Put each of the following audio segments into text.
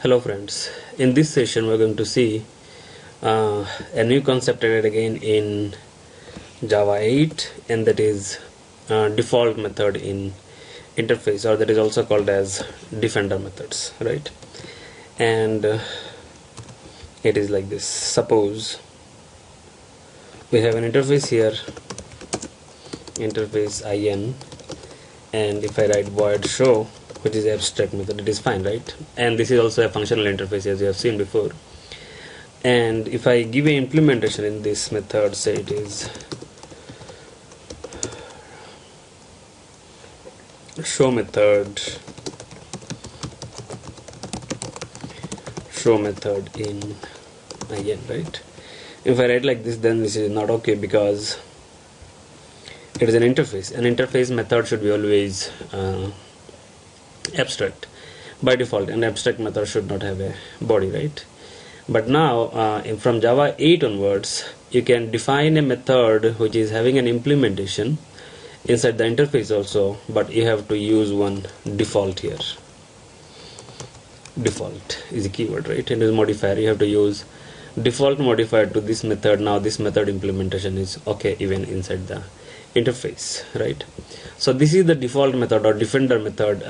Hello friends, in this session we're going to see a new concept added again in Java 8, and that is default method in interface, or that is also called as defender methods, right? And it is like this. Suppose we have an interface here, interface in, and if I write void show, which is abstract method, it is fine, right? And this is also a functional interface, as you have seen before. And if I give an implementation in this method, say it is show method in right? If I write like this, then this is not okay, because it is an interface. An interface method should be always abstract by default, and abstract method should not have a body, right? But now from Java 8 onwards, you can define a method which is having an implementation inside the interface also, but you have to use one default here. Default is a keyword, right? And as modifier, you have to use default modifier to this method. Now this method implementation is okay even inside the interface, right? So this is the default method or defender method.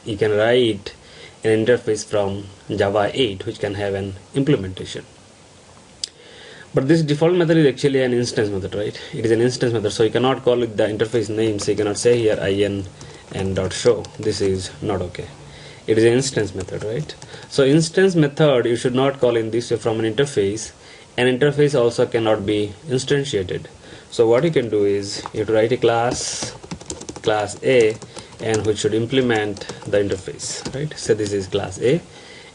You can write an interface from Java 8 which can have an implementation. But this default method is actually an instance method, right? It is an instance method, so you cannot call it the interface name. So you cannot say here in and dot show. This is not okay. It is an instance method, right? So instance method you should not call in this way from an interface. An interface also cannot be instantiated. So what you can do is you have to write a class A, and which should implement the interface, right? So this is class A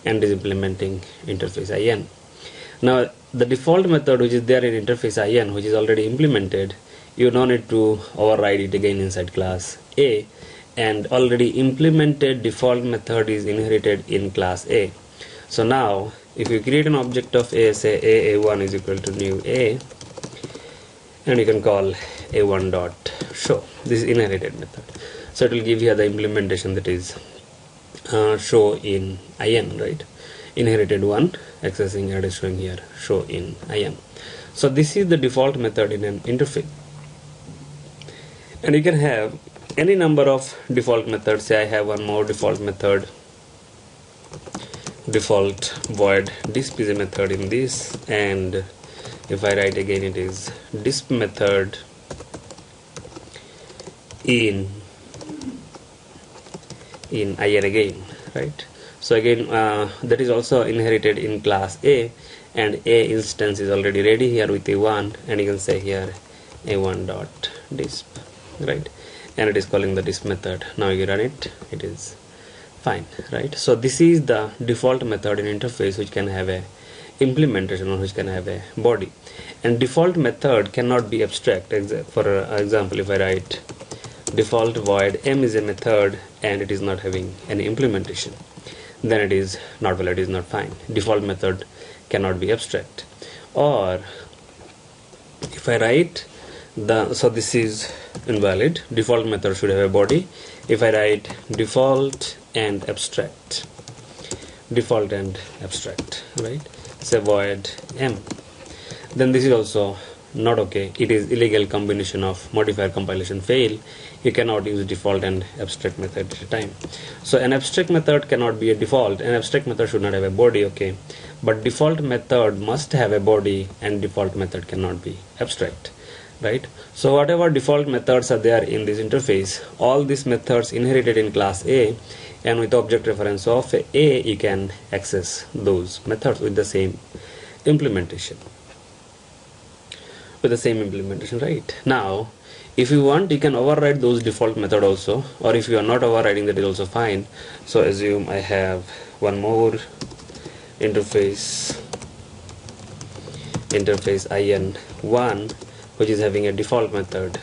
and is implementing interface in. Now the default method which is there in interface in, which is already implemented, you don't need to override it again inside class A, and already implemented default method is inherited in class A. So now if you create an object of A, say a1 is equal to new A, and you can call a1 dot show. This is inherited method. So it will give here the implementation, that is show in right? Inherited one accessing and is showing here show in in. So this is the default method in an interface. And you can have any number of default methods. Say I have one more default method, default void disp is a method in this, and if I write again, it is disp method in again, right? So again that is also inherited in class A, and A instance is already ready here with a1, and you can say here a1 dot disp, right? And it is calling the disp method. Now you run it, it is fine, right? So this is the default method in interface which can have a implementation or which can have a body. And default method cannot be abstract. For example, if I write default void m is a method and it is not having any implementation, then it is not valid, it is not fine. Default method cannot be abstract. Or if I write so this is invalid. Default method should have a body. If I write default and abstract, right? Say void m, then this is also not okay. It is illegal combination of modifier compilation fail. You cannot use default and abstract method at a time. So an abstract method cannot be a default. An abstract method should not have a body, okay? But default method must have a body, and default method cannot be abstract, right? So whatever default methods are there in this interface, all these methods inherited in class A, and with object reference of A, you can access those methods with the same implementation. Right? Now if you want, you can override those default method also, or if you are not overriding, that is also fine. So assume I have one more interface in1, which is having a default method,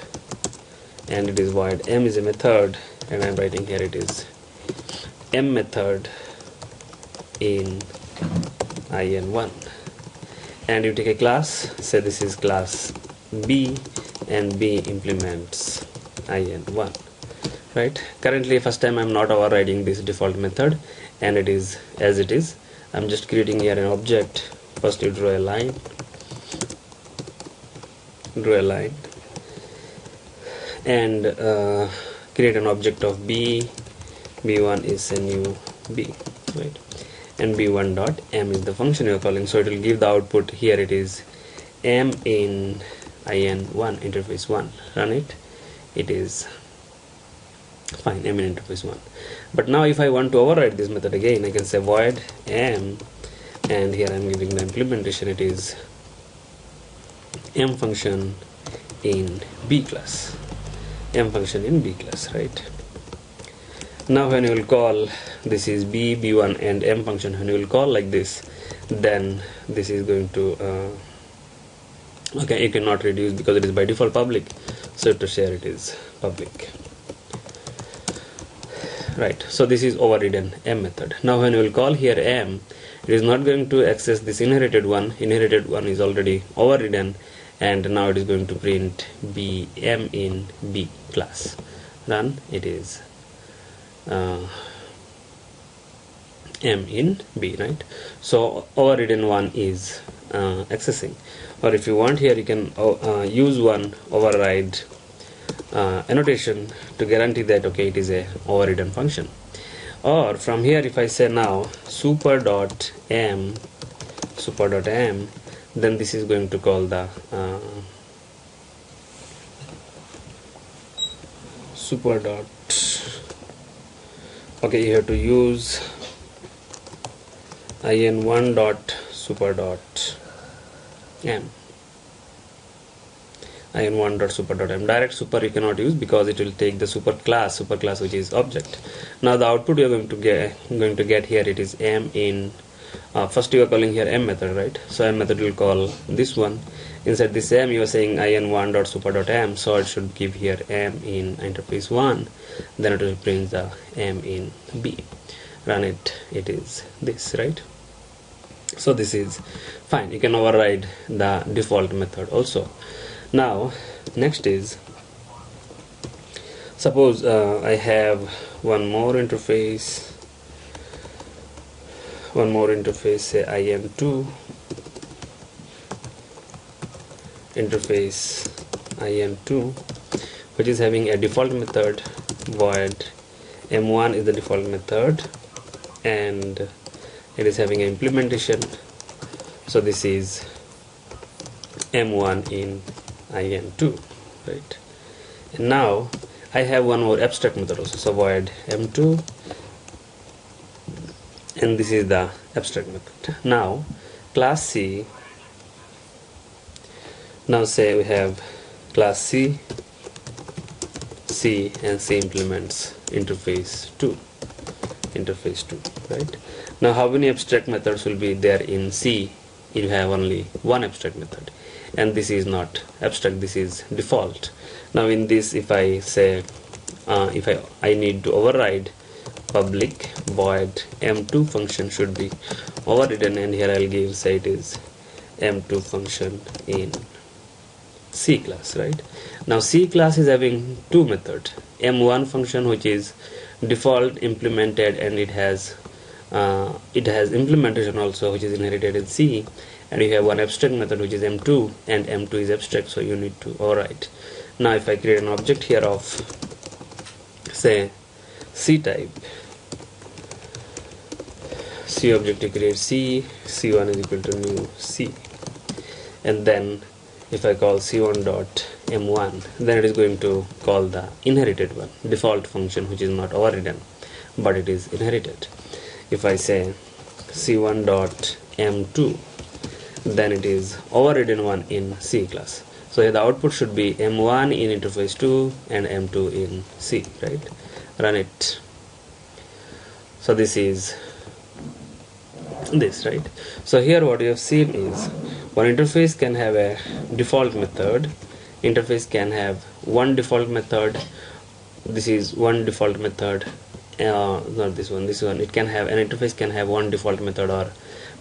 and it is void m is a method, and I'm writing here it is m method in in1. And you take a class, say this is class B, and B implements in1, right? Currently first time I'm not overriding this default method, and it is as it is. I'm just creating here an object. First you draw a line, and create an object of b. b1 is a new b, right? And b1 dot m is the function you're calling, so it will give the output. Here it is m in in1 interface 1. Run it. It is fine, m in interface 1. But now if I want to override this method again, I can say void m, and here I'm giving the implementation. It is m function in b class, right? Now when you will call, this is b1 and m function, when you will call like this, then this is going to okay, you cannot reduce because it is by default public, so to share it is public, right? So this is overridden m method. Now when you will call here m, it is not going to access this inherited one is already overridden, and now it is going to print m in b class. Run. It is m in b, right? So overridden one is accessing, or if you want, here you can use one override annotation to guarantee that okay, it is a overridden function. Or from here, if I say now super.m, then this is going to call the super dot. Okay, you have to use in1 dot super dot m. in1 dot super dot m. Direct super you cannot use because it will take the super class which is object. Now the output you are going to get here, it is m in first you are calling here m method, right? So m method will call this one. Inside this m you are saying in1 dot super dot m, so it should give here m in interface 1, then it will print the m in b. Run it. It is this, right? So this is fine. You can override the default method also. Now next is, suppose I have one more interface, say in2 interface in2, which is having a default method void m1 is the default method, and it is having an implementation. So this is m1 in in2, right? And now I have one more abstract method also, so void m2, and this is the abstract method. Now class C, now say we have class C and C implements interface 2, right? Now how many abstract methods will be there in C? You have only one abstract method, and this is not abstract, this is default. Now in this, if I say if I need to override public void m2 function should be overridden, and here I'll give, say it is m2 function in C class, right? Now C class is having two methods, m1 function which is default implemented, and it has implementation also which is inherited in C, and you have one abstract method which is m2, and m2 is abstract, so you need to override. Now if I create an object here of say C type, C object, you create C1 is equal to new C, and then if I call c1 dot m1, then it is going to call the inherited one, default function which is not overridden but it is inherited. If I say c1 dot m2, then it is overridden one in C class. So the output should be m1 in interface 2 and m2 in C, right? Run it. So this is this, right? So here what you have seen is one interface can have a default method, interface can have one default method, this is one default method, not this one, it can have, an interface can have one default method or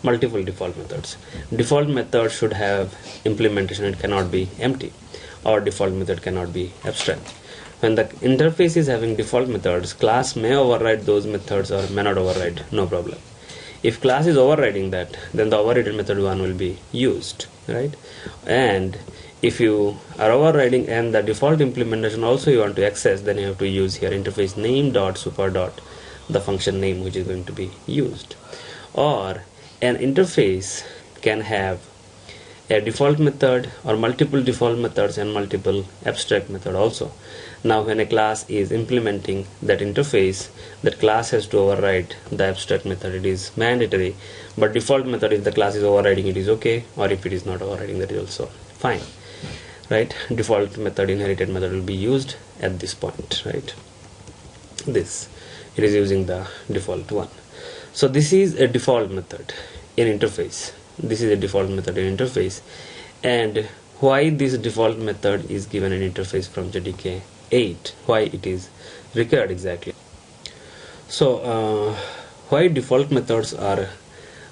multiple default methods. Default method should have implementation, it cannot be empty, or default method cannot be abstract. When the interface is having default methods, class may override those methods or may not override, no problem. If class is overriding that, then the overridden method 1 will be used, right? And if you are overriding and the default implementation also you want to access, then you have to use here interface name dot super dot the function name which is going to be used. Or an interface can have a default method or multiple default methods and multiple abstract method also. Now when a class is implementing that interface, that class has to override the abstract method. It is mandatory, but default method, if the class is overriding, it is okay, or if it is not overriding, that is also fine, right? Default method, inherited method will be used at this point, right? This, it is using the default one. So this is a default method in interface. This is a default method in interface. And why this default method is given in interface from JDK 8, why it is required exactly. So why default methods are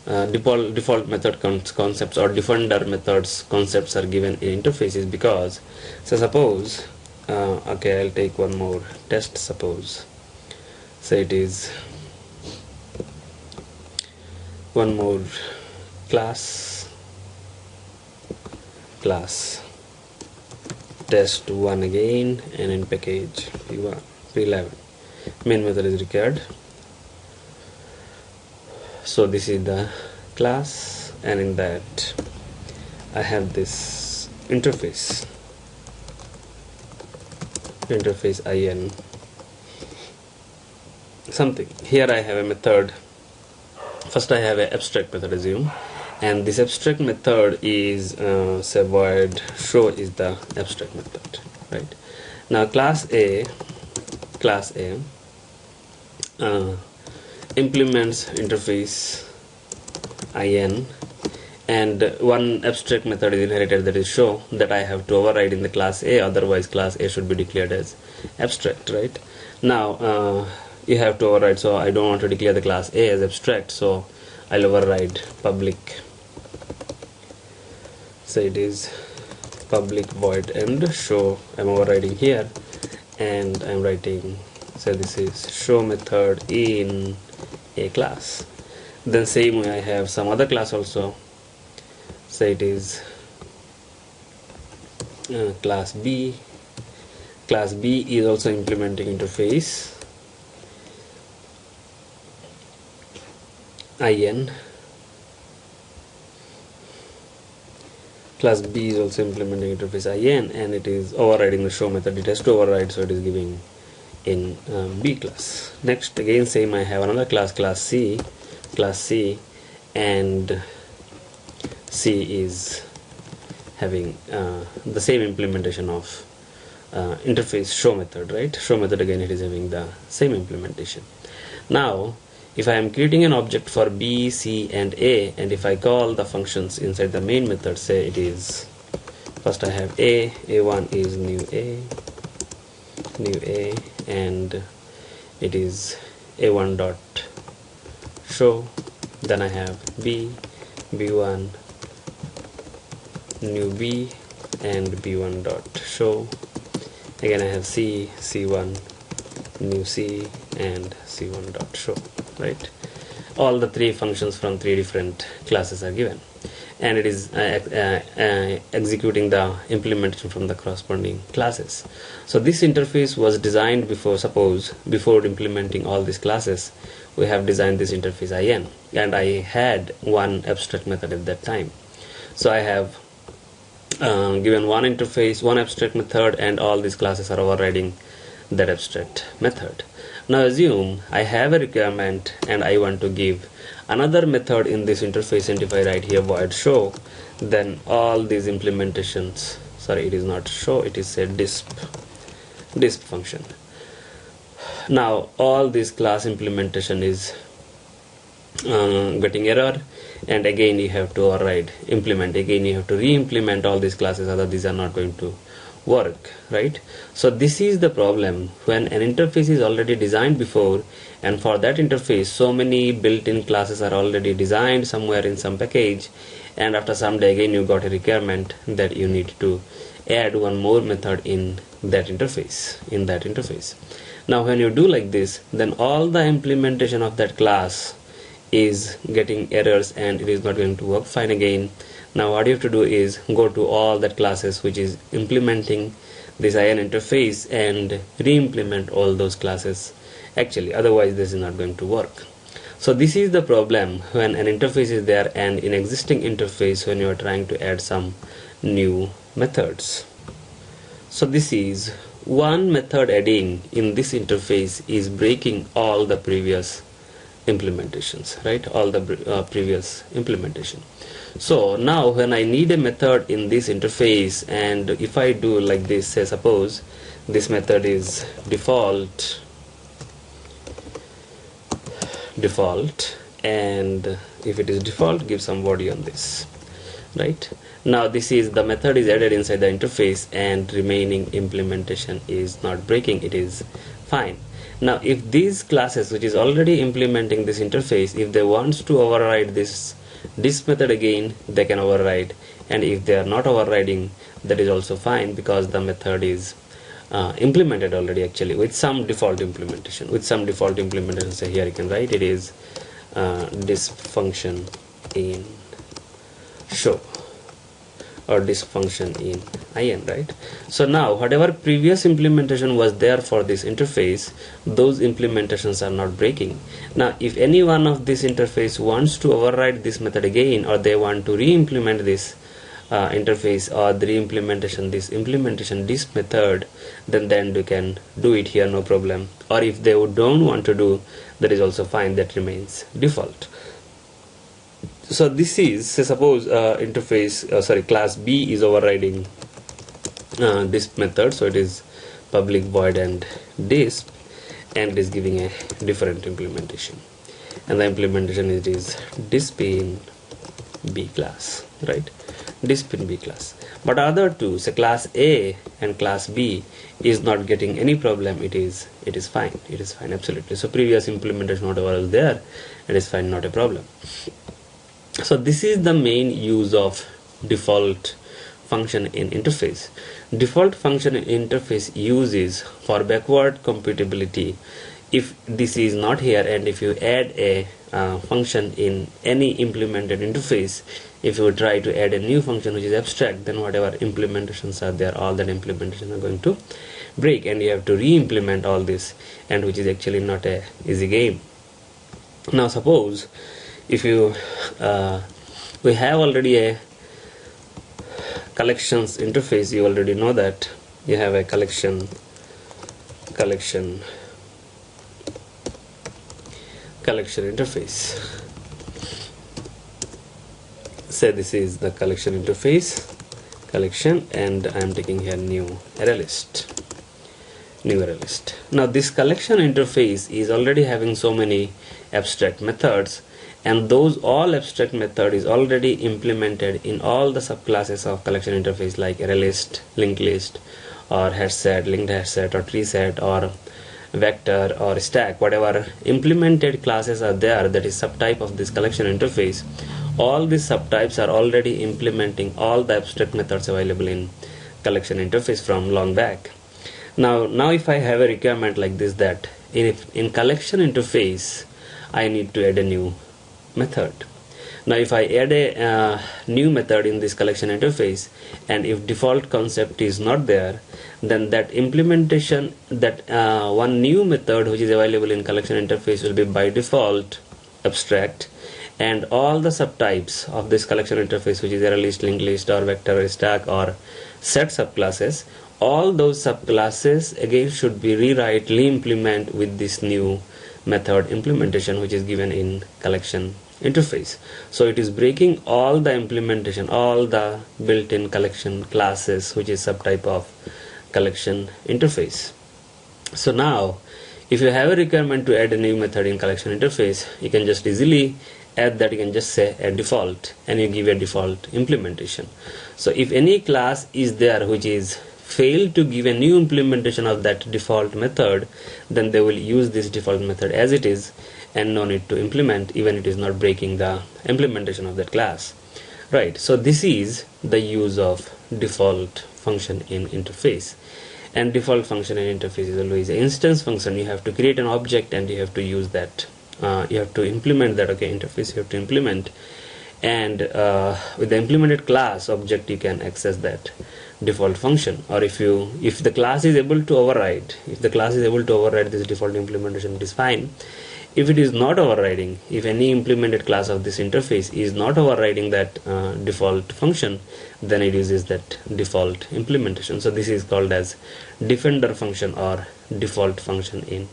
default method concepts or defender methods concepts are given in interfaces, because so suppose okay, I'll take one more test. Suppose say it is one more class test 1 again, and in package p11 main method is required. So this is the class, and in that I have this interface in something. Here I have a method. First I have an abstract method, assume, and this abstract method is say void show is the abstract method, right? Now class A implements interface in, and one abstract method is inherited, that is show, that I have to override in the class A, otherwise class A should be declared as abstract, right? Now you have to override, so I don't want to declare the class A as abstract, so I'll override public. So it is public void end show. I'm overriding here, and I'm writing, so this is show method in a class. Then same way I have some other class also. So it is class B. Class B is also implementing interface in. Class B is also implementing interface in, and it is overriding the show method. It has to override, so it is giving in B class. Next again same, I have another class C, and C is having the same implementation of interface show method, right? Show method, again it is having the same implementation. Now if I am creating an object for B, C and A, and if I call the functions inside the main method, say it is, first I have A1 is new A, and it is A1 dot show. Then I have B1 new B, and B1 dot show. Again I have C1 new C, and C1 dot show, right? All the three functions from three different classes are given, and it is executing the implementation from the corresponding classes. So this interface was designed before, suppose before implementing all these classes, we have designed this interface in, and I had one abstract method at that time. So I have given one interface, one abstract method, and all these classes are overriding that abstract method. Now assume I have a requirement and I want to give another method in this interface, and if I write here void show, then all these implementations, sorry, it is not show, it is a disp function. Now all this class implementation is getting error, and again you have to override implement, again you have to re-implement all these classes, other these are not going to work, right? So this is the problem when an interface is already designed before, and for that interface so many built-in classes are already designed somewhere in some package, and after some day again you got a requirement that you need to add one more method in that interface. Now when you do like this, then all the implementation of that class is getting errors and it is not going to work fine again. Now what you have to do is go to all that classes which is implementing this IN interface and re-implement all those classes actually, otherwise this is not going to work. So this is the problem when an interface is there and in existing interface when you are trying to add some new methods. So this is one method adding in this interface is breaking all the previous implementations, right? All the previous implementation. So now when I need a method in this interface, and if I do like this, say suppose this method is default, and if it is default, give some body on this, right? Now this is the method is added inside the interface and remaining implementation is not breaking, it is fine. Now if these classes which is already implementing this interface, if they want to override this method again, they can override, and if they are not overriding, that is also fine because the method is implemented already actually with some default implementation. Say here you can write it is this function in show or this function in IN, right? So now whatever previous implementation was there for this interface, those implementations are not breaking. Now if any one of this interface wants to override this method again, or they want to re-implement this interface or the re-implementation this method, then you can do it here, no problem. Or if they don't want to do, that is also fine, that remains default. So this is, say suppose class B is overriding this method, so it is public void and disk, and it is giving a different implementation, and the implementation is disk in B class, right? Disk in B class. But other two, say class A and class B, is not getting any problem. It is fine. It is fine absolutely. So previous implementation whatever is there, it is fine, not a problem. So this is the main use of default function in interface. Default function in interface uses for backward compatibility. If this is not here, and if you add a function in any implemented interface, if you try to add a new function which is abstract, then whatever implementations are there, all that implementation are going to break, and you have to re-implement all this, and which is actually not a easy game. Now suppose if you we have already a collections interface, you already know that you have a collection interface. Say this is the collection interface, and I am taking here new array list. Now this collection interface is already having so many abstract methods, and those all abstract method is already implemented in all the subclasses of collection interface, like array list, linked list, or hash set, linked hash set, or tree set, or vector, or stack. Whatever implemented classes are there, that is subtype of this collection interface, all these subtypes are already implementing all the abstract methods available in collection interface from long back. Now if I have a requirement like this, that in collection interface I need to add a new method. Now if I add a new method in this collection interface, and if default concept is not there, then that implementation, that one new method which is available in collection interface will be by default abstract, and all the subtypes of this collection interface, which is array list, linked list, or vector, or stack, or set subclasses, all those subclasses again should be re-implement with this new method implementation which is given in collection interface. So it is breaking all the implementation, all the built-in collection classes which is subtype of collection interface. So now if you have a requirement to add a new method in collection interface, you can just easily add that. You can just say a default, and you give a default implementation. So if any class is there which is failed to give a new implementation of that default method, then they will use this default method as it is, and no need to implement, even it is not breaking the implementation of that class, right? So this is the use of default function in interface. And default function in interface is always an instance function. You have to create an object and you have to use that. You have to implement that. Okay, interface you have to implement, and with the implemented class object you can access that default function. Or if the class is able to override, this default implementation, it is fine. If it is not overriding, if any implemented class of this interface is not overriding that default function, then it uses that default implementation. So this is called as defender function or default function in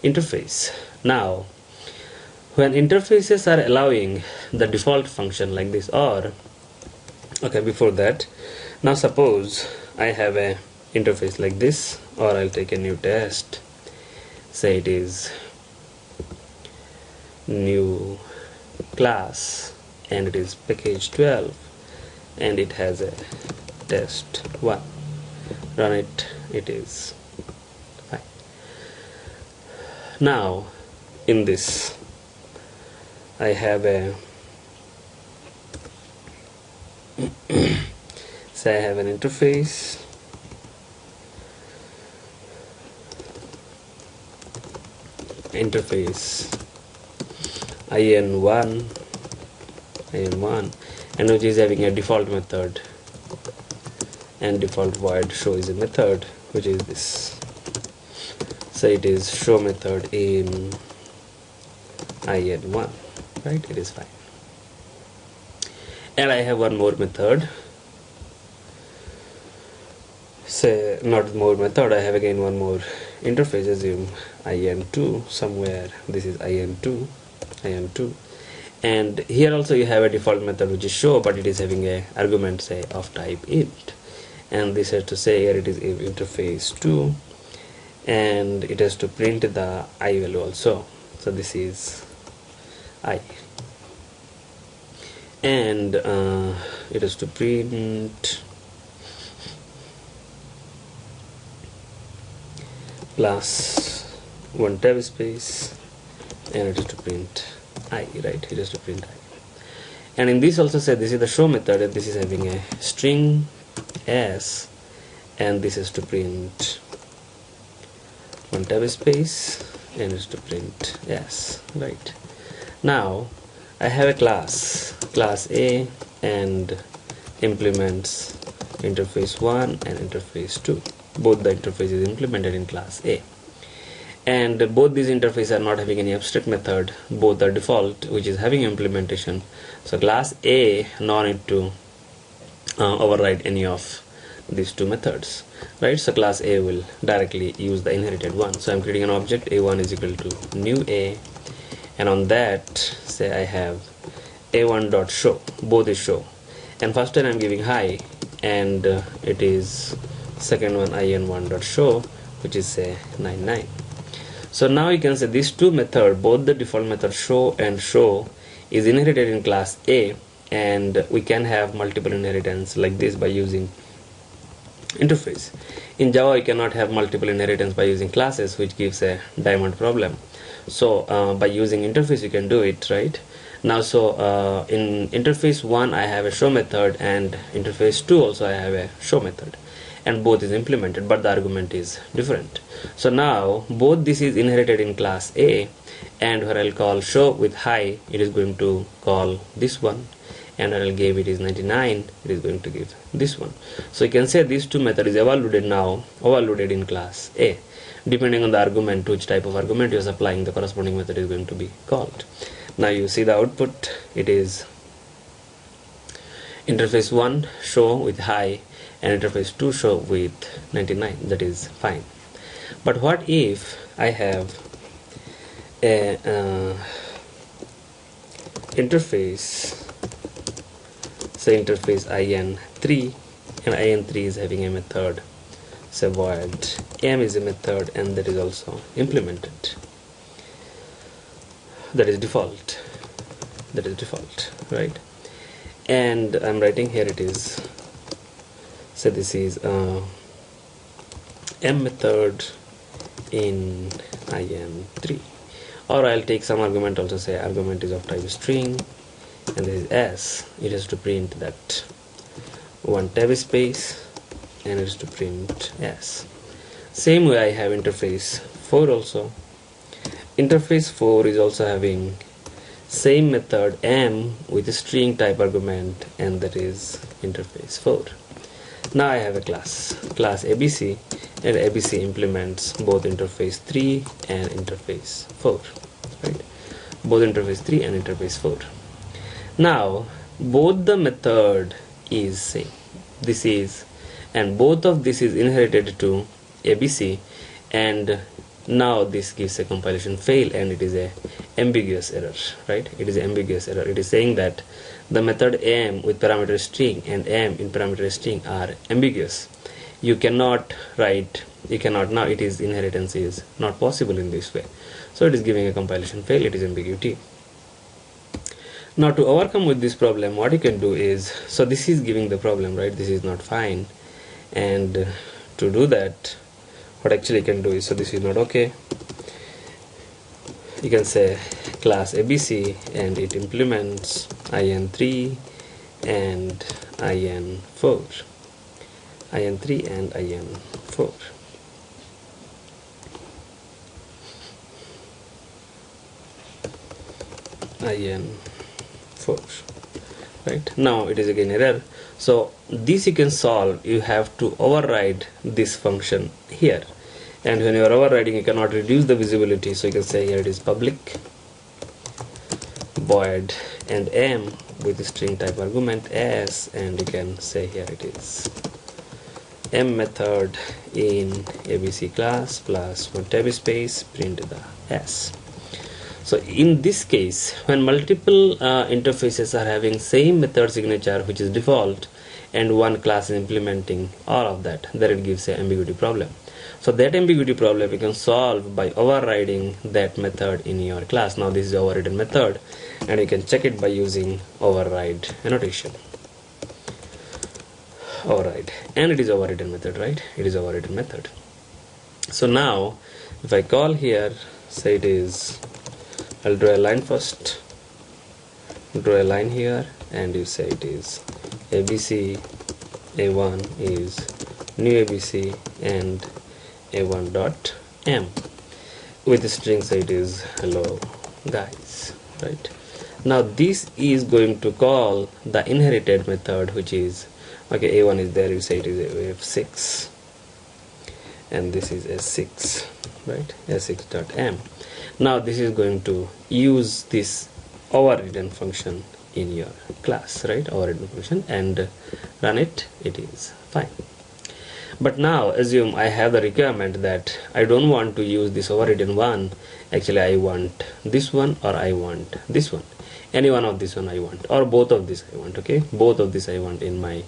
interface. Now when interfaces are allowing the default function like this, or okay, before that, now suppose I have a interface like this, or I'll take a new test, say it is new class and it is package 12 and it has a test 1, run it, it is fine. Now in this I have a say I have an interface, in1, and which is having a default method, and default void show is a method which is this. So it is show method in in1, right? It is fine. And I have one more method, say not more method, I have again one more interface, assume in2 somewhere, this is in2, and here also you have a default method which is show, but it is having a argument say of type int, and this has to say here it is interface 2, and it has to print the I value also. So this is I, and it has to print plus 1 tab space, and it is to print I, right? It is to print I. And in this also say this is the show method, and this is having a string s, and this is to print 1 tab space, and it is to print s, right? Now I have a class A, and implements interface 1 and interface 2. Both the interface is implemented in class A, and both these interfaces are not having any abstract method, both are default which is having implementation. So class A no need to override any of these two methods, right? So class A will directly use the inherited one. So I'm creating an object A1 is equal to new A, and on that say I have A1.show, both is show, and first one I'm giving hi, and it is second one in1.show, which is say 99. So now you can say these two methods, both the default method show and show, is inherited in class A, and we can have multiple inheritance like this by using interface. In Java you cannot have multiple inheritance by using classes, which gives a diamond problem. So by using interface you can do it, right? Now so in interface 1 I have a show method, and interface 2 also I have a show method, and both is implemented, but the argument is different. So now both this is inherited in class A, and where I'll call show with hi, it is going to call this one, and when I'll give it is 99, it is going to give this one. So you can say these two methods is overloaded in class A. Depending on the argument, which type of argument you are applying, the corresponding method is going to be called. Now you see the output, it is interface 1 show with hi, and interface 2 show with 99, that is fine. But what if I have a interface, say interface in3, and in3 is having a method, say void m is a method, and that is also implemented, that is default, right? And I'm writing here it is, so this is m method in in3, or I'll take some argument also, say argument is of type string, and this is s, it has to print that 1 tab space, and it is to print s. Same way I have interface 4 also. Interface 4 is also having same method m with a string type argument, and that is interface 4. Now I have a class ABC, and ABC implements both interface 3 and interface 4, right? Both interface 3 and interface 4. Now both the method is same. This is, and both of this is inherited to ABC, and now this gives a compilation fail, and it is a ambiguous error, right? It is an ambiguous error. It is saying that the method m with parameter string and m in parameter string are ambiguous. You cannot write, you cannot, now it is inheritance is not possible in this way. So it is giving a compilation fail, it is ambiguity. Now to overcome with this problem, what you can do is, so this is giving the problem, right? This is not fine, and to do that, what actually you can do is, so this is not okay, you can say class ABC, and it implements in3 and in4, in3 and in4. in4, right? Now it is again error. So this you can solve. You have to override this function here, and when you are overriding, you cannot reduce the visibility. So you can say here it is public void and m with the string type argument s, and you can say here it is m method in ABC class plus one tab space print the s. So in this case, when multiple interfaces are having same method signature which is default, and one class is implementing all of that, then it gives an ambiguity problem. So that ambiguity problem you can solve by overriding that method in your class. Now this is overridden method, and you can check it by using override annotation. Override, and it is overridden method, right? It is overridden method. So now if I call here, say it is, I'll draw a line first, draw a line here, and you say it is ABC A1 is new ABC and A1 dot m with the string, say it is hello guys, right? Now this is going to call the inherited method, which is, okay, A1 is there, you say it is F6, and this is S6, right? S6 dot m. Now this is going to use this overridden function in your class, right? Overridden function, and run it. It is fine. But now assume I have the requirement that I don't want to use this overridden one. Actually I want this one, or I want this one. Any one of this one I want, or both of this I want. Okay, both of this I want in my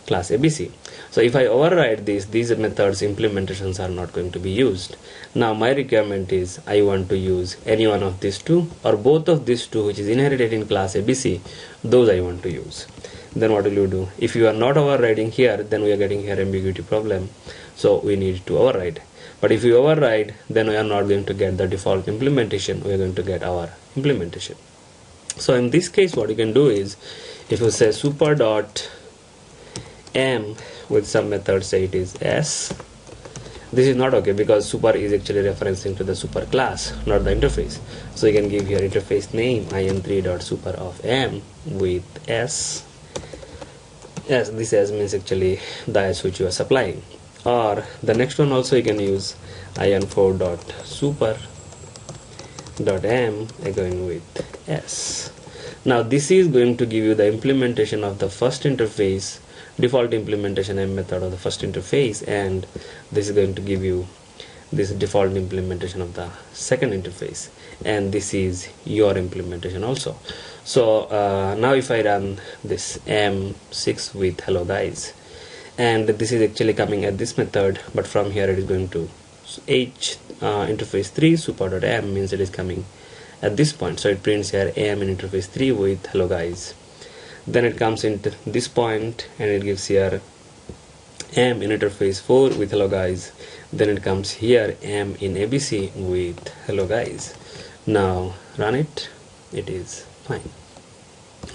class ABC. So if I override this, these methods implementations are not going to be used. Now my requirement is I want to use any one of these two, or both of these two which is inherited in class ABC, those I want to use. Then what will you do? If you are not overriding here, then we are getting here ambiguity problem, so we need to override. But if you override, then we are not going to get the default implementation, we are going to get our implementation. So in this case what you can do is, if you say super dot m with some method, say it is s, this is not okay because super is actually referencing to the super class, not the interface. So you can give here interface name in3.super of m with s. Yes, this s means actually the s which you are supplying. Or the next one also you can use in4.super dot m again with s. Now this is going to give you the implementation of the first interface, default implementation m method of the first interface, and this is going to give you this default implementation of the second interface, and this is your implementation also. So now if I run this m6 with hello guys, and this is actually coming at this method, but from here it is going to h interface 3 super.m means it is coming at this point, so it prints here m in interface 3 with hello guys. Then it comes into this point and it gives here m in interface 4 with hello guys. Then it comes here m in ABC with hello guys. Now run it, it is fine,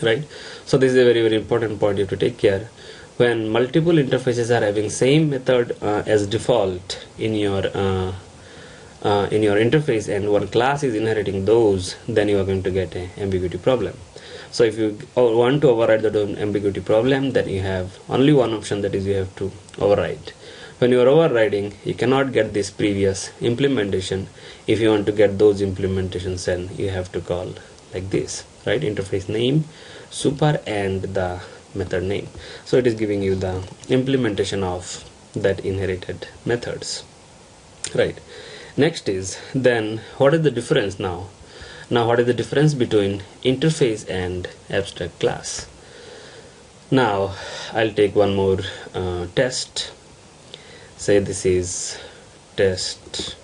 right? So this is a very important point you have to take care. when multiple interfaces are having same method as default in your interface, and one class is inheriting those, then you are going to get an ambiguity problem. So if you want to override the ambiguity problem, then you have only one option, that is you have to override. When you are overriding, you cannot get this previous implementation. If you want to get those implementations, then you have to call like this, right? Interface name super and the method name. So it is giving you the implementation of that inherited methods, right? Next is, then what is the difference now? Now what is the difference between interface and abstract class? Now I'll take one more test. Say this is test.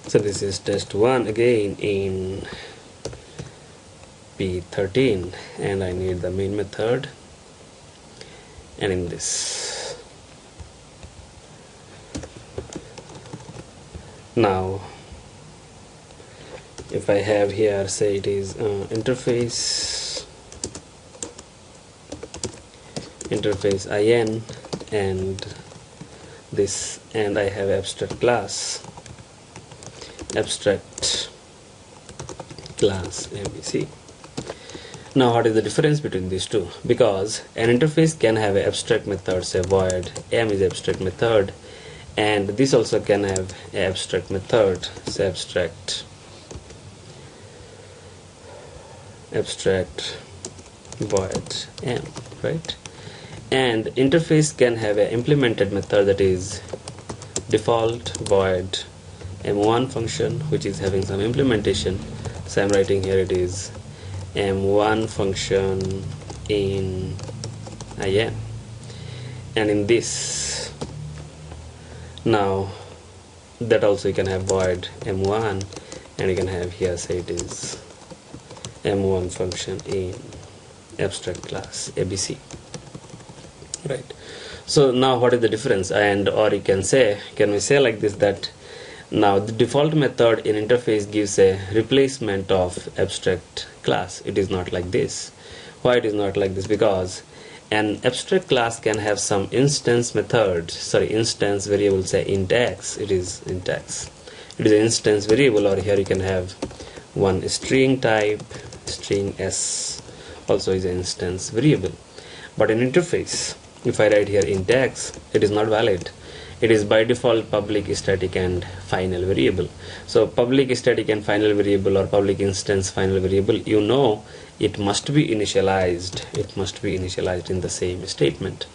So this is test 1 again in P13, and I need the main method, and in this. Now if I have here, say it is interface in and this, and I have abstract class ABC. Now what is the difference between these two? Because an interface can have an abstract method, say void m is abstract method, and this also can have an abstract method, say abstract void m, right? And interface can have an implemented method, that is default void m1 function, which is having some implementation. So I'm writing here it is m1 function in im, and in this, now that also you can have void m1, and you can have here, say it is m1 function in abstract class ABC, right? So now what is the difference? And or you can say, can we say like this, that now the default method in interface gives a replacement of abstract class. It is not like this. Why it is not like this? Because an abstract class can have some instance variable, say int x. It is int x. It is an instance variable, or here you can have one string type, string s also is an instance variable. But in interface, if I write here int x, it is not valid. It is by default public, static and final variable. So public, static and final variable, or public instance final variable, you know it must be initialized. It must be initialized in the same statement.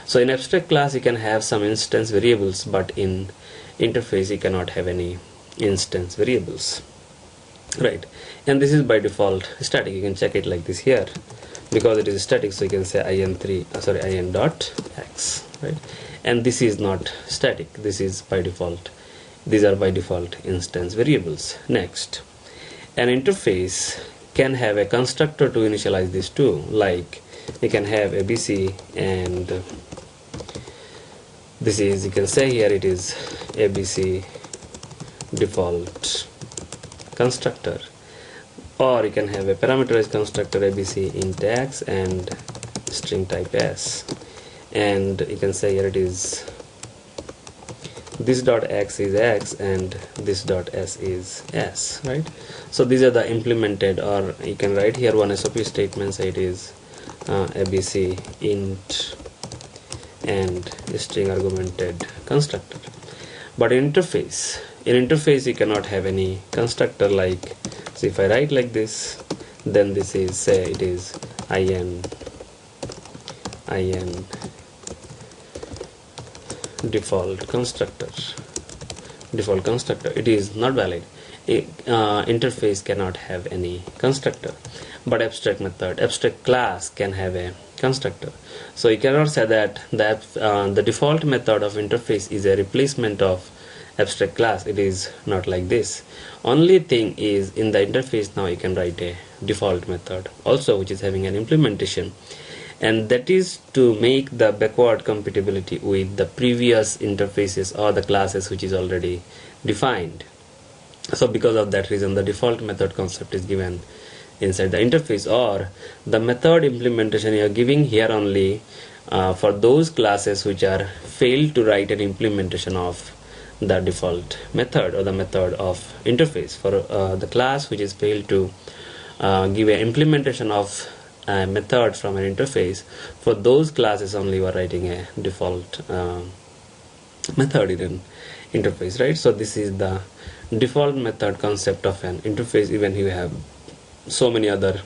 So in abstract class you can have some instance variables, but in interface you cannot have any instance variables, right? And this is by default static. You can check it like this here, because it is static, so you can say in dot x, right? And this is not static, this is by default. These are by default instance variables. Next, an interface can have a constructor to initialize these two, like you can have ABC, and this is, you can say here it is ABC default constructor, or you can have a parameterized constructor ABC int x and string type s, and you can say here it is this dot x is x and this dot s is s, right? So these are the implemented, or you can write here one SOP statement, say it is ABC int and string argumented constructor. But in interface you cannot have any constructor, like, so if I write like this, then this is, say it is in default constructor. It is not valid. Interface cannot have any constructor, but abstract class can have a constructor. So you cannot say that the default method of interface is a replacement of abstract class. It is not like this. Only thing is, in the interface now you can write a default method also, which is having an implementation, and that is to make the backward compatibility with the previous interfaces or the classes which is already defined. So because of that reason, the default method concept is given inside the interface, or the method implementation you are giving here only for those classes which are failed to write an implementation of the default method or the method of interface. For the class which is failed to give an implementation of a method from an interface, for those classes only you are writing a default method in an interface, right? So this is the default method concept of an interface. Even you have so many other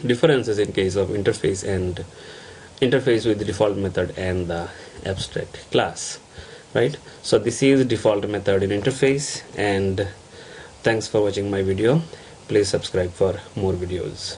differences in case of interface and interface with the default method and the abstract class, right? So this is default method in interface, and thanks for watching my video. Please subscribe for more videos.